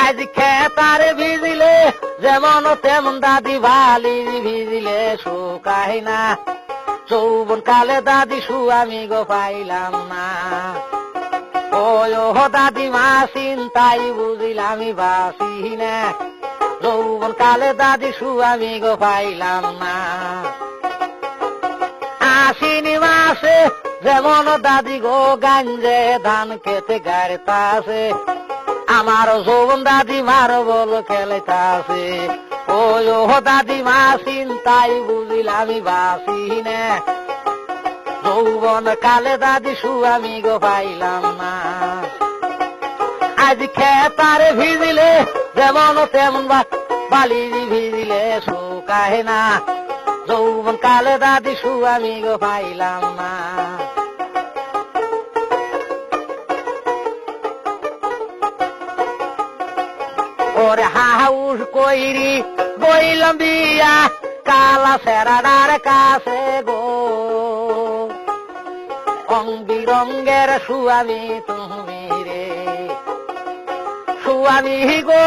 আজ খেতারে ভিজিলে যেমন তেমন দাদি বালি ভিজিলে শুকাই না, যৌবন কালে দাদি আমি গো পাইলাম না। ও দাদি মা চিন্তাই বুঝিলাম বাসি না, যৌবন কালে দাদি আমি গো পাইলাম না। আশ্বিনী মাসে যেমন দাদি গো গাঞ্জে ধান খেতে গাড়িতাছে, আমার যৌবন দাদি মার বল খেলাইতাছে। ও দাদি মা চিন্তাই বুঝিলাম বাসি না, যৌবন কালে দাদি আমি গো পাইলাম না। আজ খেতারে ভিজিলে যেমন তেমন বালি ভিজিলে শুকায় না, যৌবন কালে দাদি আমি গো পাইলাম না। ওরে হাউস কইরি বইলাম বিয়া কালা সেরাডার কাছে গো, রং বিরঙ্গের সুয়ামী তুমি রে সুয়ামী গো।